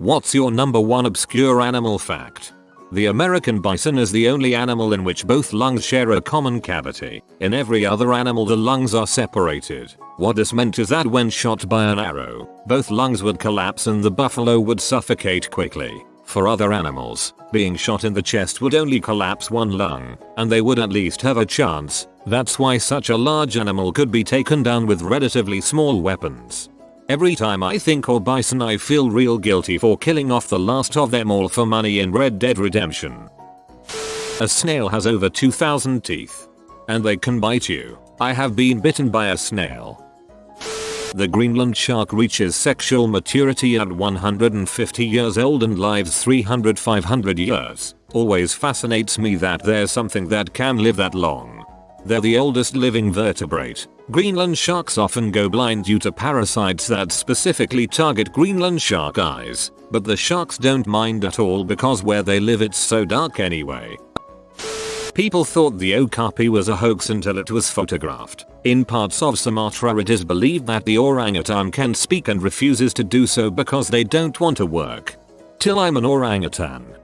What's your number one obscure animal fact? The American bison is the only animal in which both lungs share a common cavity. In every other animal the lungs are separated. What this meant is that when shot by an arrow, both lungs would collapse and the buffalo would suffocate quickly. For other animals, being shot in the chest would only collapse one lung, and they would at least have a chance. That's why such a large animal could be taken down with relatively small weapons. Every time I think of bison I feel real guilty for killing off the last of them all for money in Red Dead Redemption. A snail has over 2,000 teeth. And they can bite you. I have been bitten by a snail. The Greenland shark reaches sexual maturity at 150 years old and lives 300-500 years. Always fascinates me that there's something that can live that long. They're the oldest living vertebrate. Greenland sharks often go blind due to parasites that specifically target Greenland shark eyes, but the sharks don't mind at all because where they live it's so dark anyway. People thought the okapi was a hoax until it was photographed. In parts of Sumatra it is believed that the orangutan can speak and refuses to do so because they don't want to work. Till I'm an orangutan.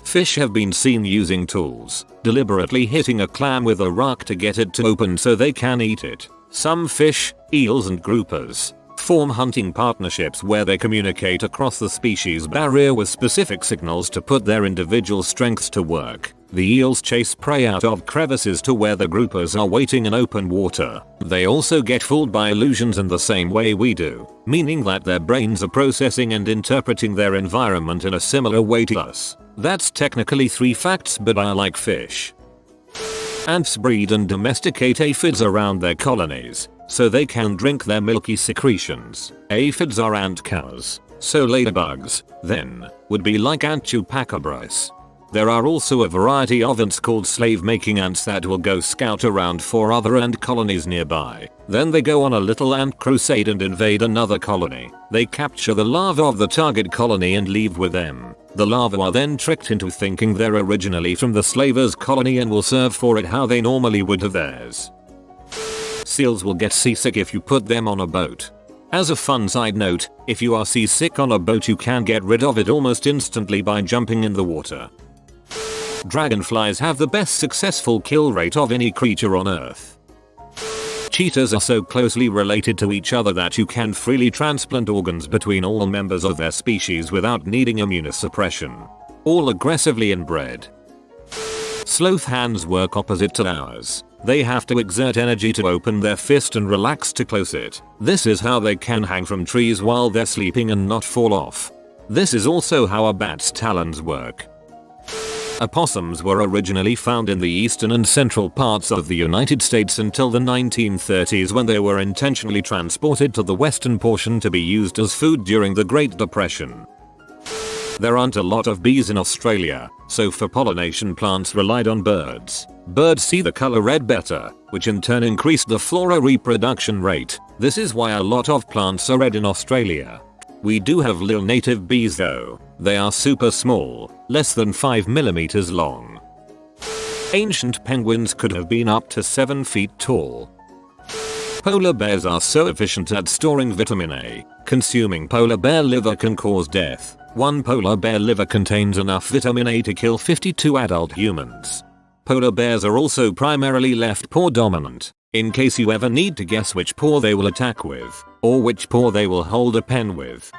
Fish have been seen using tools, deliberately hitting a clam with a rock to get it to open so they can eat it. Some fish, eels and groupers, form hunting partnerships where they communicate across the species barrier with specific signals to put their individual strengths to work. The eels chase prey out of crevices to where the groupers are waiting in open water. They also get fooled by illusions in the same way we do, meaning that their brains are processing and interpreting their environment in a similar way to us. That's technically 3 facts, but I like fish. Ants breed and domesticate aphids around their colonies, so they can drink their milky secretions. Aphids are ant cows, so ladybugs, then, would be like ant chupacabras. There are also a variety of ants called slave-making ants that will go scout around for other ant colonies nearby. Then they go on a little ant crusade and invade another colony. They capture the larvae of the target colony and leave with them. The larvae are then tricked into thinking they're originally from the slavers' colony and will serve for it how they normally would have theirs. Seals will get seasick if you put them on a boat. As a fun side note, if you are seasick on a boat you can get rid of it almost instantly by jumping in the water. Dragonflies have the best successful kill rate of any creature on Earth. Cheetahs are so closely related to each other that you can freely transplant organs between all members of their species without needing immunosuppression. All aggressively inbred. Sloth hands work opposite to ours. They have to exert energy to open their fist and relax to close it. This is how they can hang from trees while they're sleeping and not fall off. This is also how a bat's talons work. Opossums were originally found in the eastern and central parts of the United States until the 1930s when they were intentionally transported to the western portion to be used as food during the Great Depression. There aren't a lot of bees in Australia, so for pollination plants relied on birds. Birds see the color red better, which in turn increased the flora reproduction rate. This is why a lot of plants are red in Australia. We do have little native bees though. They are super small, less than 5 millimeters long. Ancient penguins could have been up to 7 feet tall. Polar bears are so efficient at storing vitamin A, consuming polar bear liver can cause death. One polar bear liver contains enough vitamin A to kill 52 adult humans. Polar bears are also primarily left paw dominant, in case you ever need to guess which paw they will attack with, or which paw they will hold a pen with.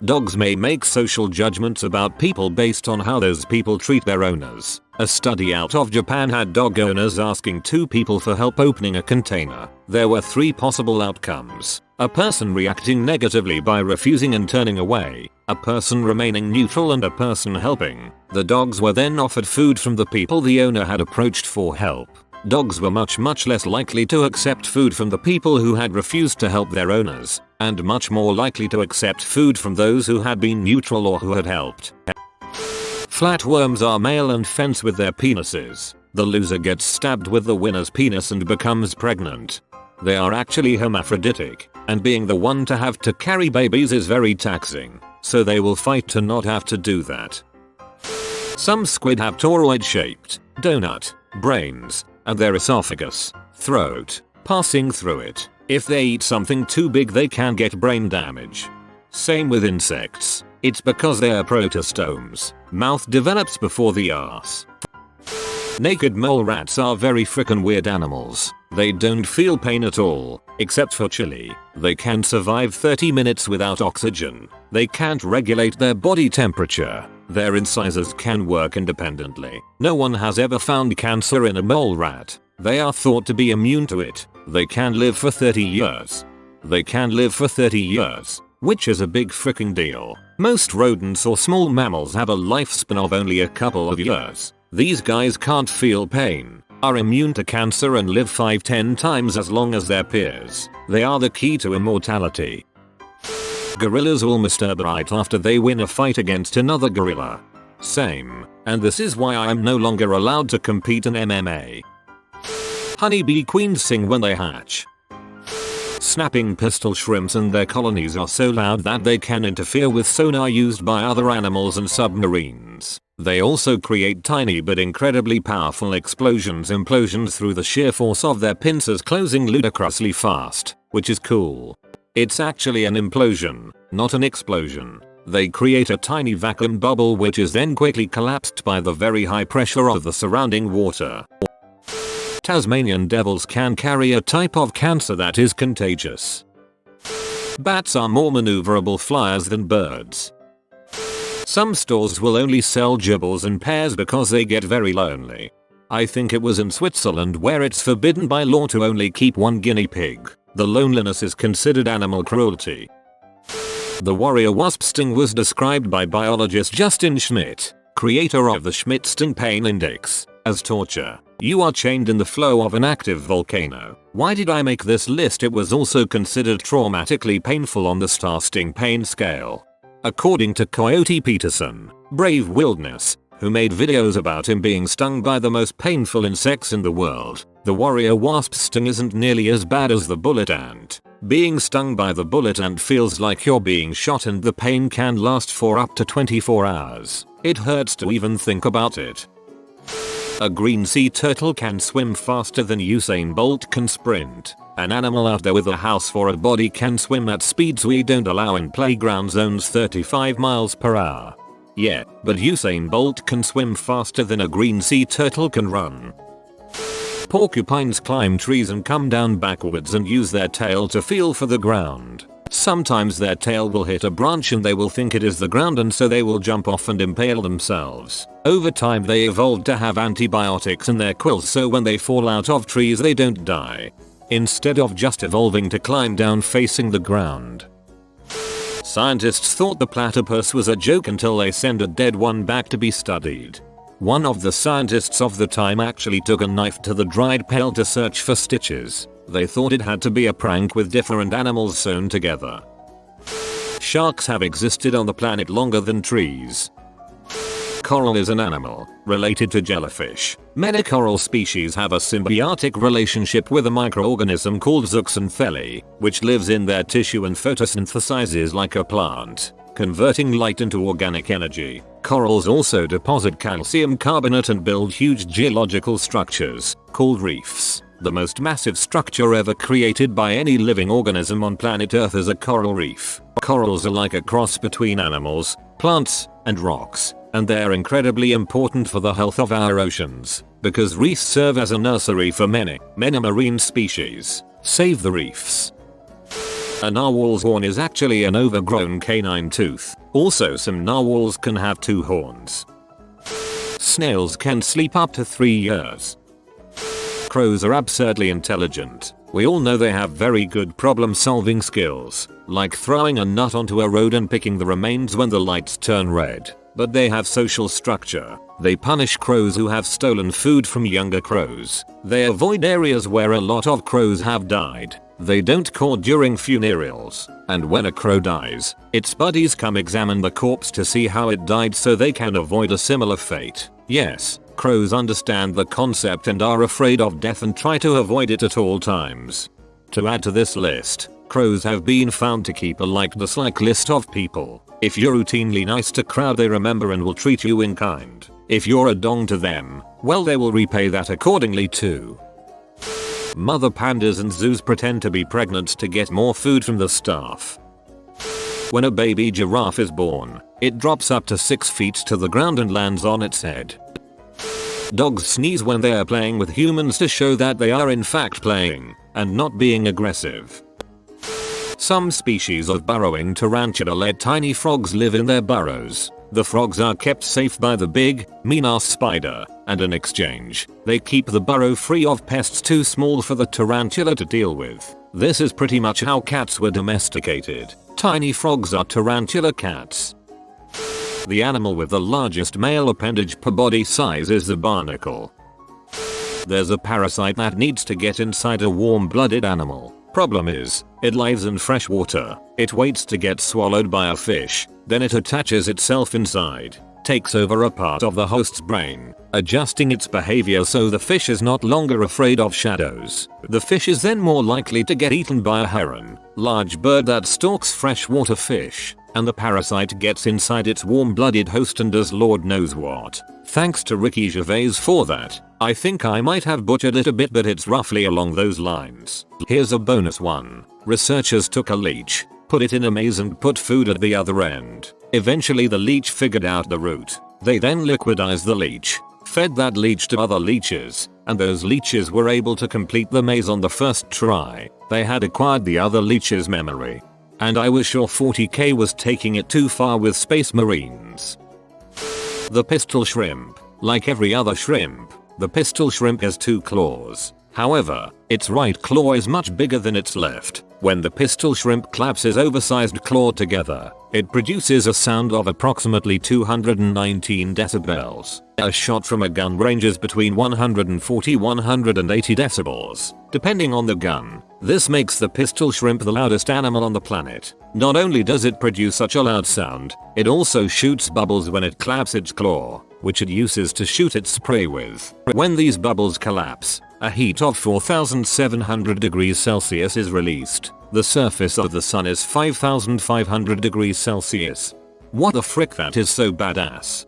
Dogs may make social judgments about people based on how those people treat their owners. A study out of Japan had dog owners asking 2 people for help opening a container. There were 3 possible outcomes. A person reacting negatively by refusing and turning away, a person remaining neutral and a person helping. The dogs were then offered food from the people the owner had approached for help. Dogs were much less likely to accept food from the people who had refused to help their owners, and much more likely to accept food from those who had been neutral or who had helped. Flatworms are male and fence with their penises. The loser gets stabbed with the winner's penis and becomes pregnant. They are actually hermaphroditic, and being the one to have to carry babies is very taxing, so they will fight to not have to do that. Some squid have toroid-shaped, donut, brains, and their esophagus, throat, passing through it. If they eat something too big they can get brain damage. Same with insects. It's because they are protostomes. Mouth develops before the arse. Naked mole rats are very frickin' weird animals. They don't feel pain at all, except for chili. They can survive 30 minutes without oxygen. They can't regulate their body temperature. Their incisors can work independently. No one has ever found cancer in a mole rat. They are thought to be immune to it. They can live for 30 years. Which is a big fricking deal. Most rodents or small mammals have a lifespan of only a couple of years. These guys can't feel pain, are immune to cancer and live 5-10 times as long as their peers. They are the key to immortality. Gorillas will masturbate after they win a fight against another gorilla. Same. And this is why I am no longer allowed to compete in MMA. Honeybee queens sing when they hatch. Snapping pistol shrimps and their colonies are so loud that they can interfere with sonar used by other animals and submarines. They also create tiny but incredibly powerful implosions through the sheer force of their pincers closing ludicrously fast, which is cool. It's actually an implosion, not an explosion. They create a tiny vacuum bubble which is then quickly collapsed by the very high pressure of the surrounding water. Tasmanian devils can carry a type of cancer that is contagious. Bats are more maneuverable flyers than birds. Some stores will only sell gerbils in pairs because they get very lonely. I think it was in Switzerland where it's forbidden by law to only keep one guinea pig. The loneliness is considered animal cruelty. The warrior wasp sting was described by biologist Justin Schmidt, creator of the Schmidt Sting Pain Index, as torture. You are chained in the flow of an active volcano. Why did I make this list? It was also considered traumatically painful on the star sting pain scale. According to Coyote Peterson, Brave Wilderness, who made videos about him being stung by the most painful insects in the world, the warrior wasp sting isn't nearly as bad as the bullet ant. Being stung by the bullet ant feels like you're being shot and the pain can last for up to 24 hours. It hurts to even think about it. A green sea turtle can swim faster than Usain Bolt can sprint. An animal out there with a house for a body can swim at speeds we don't allow in playground zones 35 miles per hour. Yeah, but Usain Bolt can swim faster than a green sea turtle can run. Porcupines climb trees and come down backwards and use their tail to feel for the ground. Sometimes their tail will hit a branch and they will think it is the ground and so they will jump off and impale themselves. Over time they evolved to have antibiotics in their quills so when they fall out of trees they don't die. Instead of just evolving to climb down facing the ground. Scientists thought the platypus was a joke until they sent a dead one back to be studied. One of the scientists of the time actually took a knife to the dried pail to search for stitches. They thought it had to be a prank with different animals sewn together. Sharks have existed on the planet longer than trees. Coral is an animal, related to jellyfish. Many coral species have a symbiotic relationship with a microorganism called zooxanthellae, which lives in their tissue and photosynthesizes like a plant, converting light into organic energy. Corals also deposit calcium carbonate and build huge geological structures, called reefs. The most massive structure ever created by any living organism on planet Earth is a coral reef. Corals are like a cross between animals, plants, and rocks, and they're incredibly important for the health of our oceans, because reefs serve as a nursery for many marine species. Save the reefs. A narwhal's horn is actually an overgrown canine tooth. Also some narwhals can have 2 horns. Snails can sleep up to 3 years. Crows are absurdly intelligent. We all know they have very good problem-solving skills, like throwing a nut onto a road and picking the remains when the lights turn red. But they have social structure. They punish crows who have stolen food from younger crows. They avoid areas where a lot of crows have died. They don't court during funerals. And when a crow dies, its buddies come examine the corpse to see how it died so they can avoid a similar fate. Yes, crows understand the concept and are afraid of death and try to avoid it at all times. To add to this list, crows have been found to keep a like-dislike list of people. If you're routinely nice to crowd they remember and will treat you in kind. If you're a dong to them, well they will repay that accordingly too. Mother pandas and zoos pretend to be pregnant to get more food from the staff. When a baby giraffe is born, it drops up to 6 feet to the ground and lands on its head. Dogs sneeze when they are playing with humans to show that they are in fact playing and not being aggressive. Some species of burrowing tarantula-led tiny frogs live in their burrows. The frogs are kept safe by the big, mean-ass spider, and in exchange, they keep the burrow free of pests too small for the tarantula to deal with. This is pretty much how cats were domesticated. Tiny frogs are tarantula cats. The animal with the largest male appendage per body size is the barnacle. There's a parasite that needs to get inside a warm-blooded animal. Problem is, it lives in fresh water. It waits to get swallowed by a fish, then it attaches itself inside, takes over a part of the host's brain, adjusting its behavior so the fish is not longer afraid of shadows. The fish is then more likely to get eaten by a heron, large bird that stalks freshwater fish, and the parasite gets inside its warm-blooded host and does Lord knows what. Thanks to Ricky Gervais for that. I think I might have butchered it a bit, but it's roughly along those lines. Here's a bonus one. Researchers took a leech, put it in a maze and put food at the other end. Eventually the leech figured out the route. They then liquidized the leech, fed that leech to other leeches, and those leeches were able to complete the maze on the first try. They had acquired the other leech's memory. And I was sure 40k was taking it too far with Space Marines. The pistol shrimp. Like every other shrimp, the pistol shrimp has 2 claws. However, its right claw is much bigger than its left. When the pistol shrimp claps his oversized claw together, it produces a sound of approximately 219 decibels. A shot from a gun ranges between 140-180 decibels, depending on the gun. This makes the pistol shrimp the loudest animal on the planet. Not only does it produce such a loud sound, it also shoots bubbles when it claps its claw, which it uses to shoot its prey with. When these bubbles collapse, a heat of 4,700 degrees Celsius is released. The surface of the sun is 5,500 degrees Celsius. What the frick, that is so badass.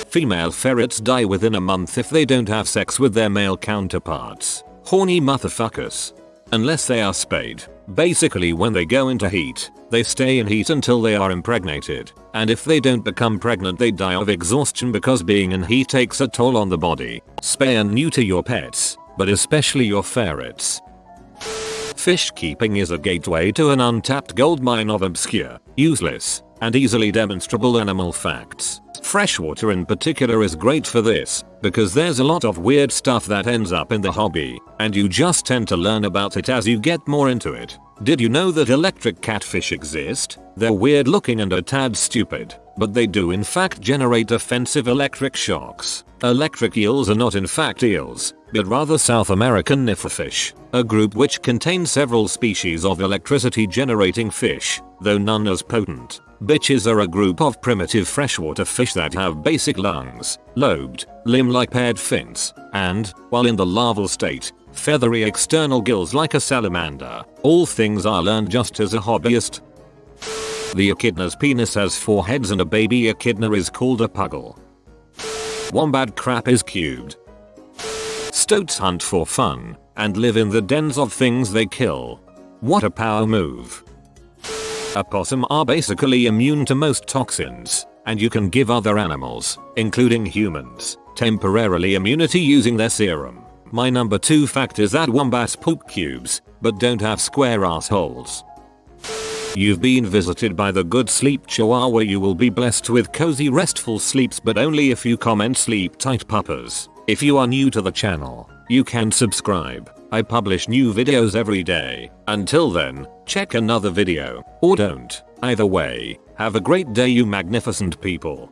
Female ferrets die within a month if they don't have sex with their male counterparts. Horny motherfuckers. Unless they are spayed. Basically, when they go into heat, they stay in heat until they are impregnated. And if they don't become pregnant, they die of exhaustion because being in heat takes a toll on the body. Spay and neuter your pets, but especially your ferrets. Fish keeping is a gateway to an untapped goldmine of obscure, useless, and easily demonstrable animal facts. Freshwater in particular is great for this, because there's a lot of weird stuff that ends up in the hobby, and you just tend to learn about it as you get more into it. Did you know that electric catfish exist? They're weird looking and a tad stupid, but they do in fact generate offensive electric shocks. Electric eels are not in fact eels, but rather South American nifferfish, a group which contains several species of electricity generating fish, though none as potent. Bitches are a group of primitive freshwater fish that have basic lungs, lobed, limb-like paired fins, and, while in the larval state, feathery external gills like a salamander. All things I learned just as a hobbyist. The echidna's penis has 4 heads and a baby echidna is called a puggle. Wombat crap is cubed. Stoats hunt for fun and live in the dens of things they kill. What a power move. Opossum are basically immune to most toxins, and you can give other animals, including humans, temporarily immunity using their serum. My number 2 fact is that wombats poop cubes, but don't have square assholes. You've been visited by the good sleep chihuahua. You will be blessed with cozy restful sleeps, but only if you comment sleep tight puppers. If you are new to the channel, you can subscribe. I publish new videos every day. Until then, check another video, or don't. Either way, have a great day you magnificent people.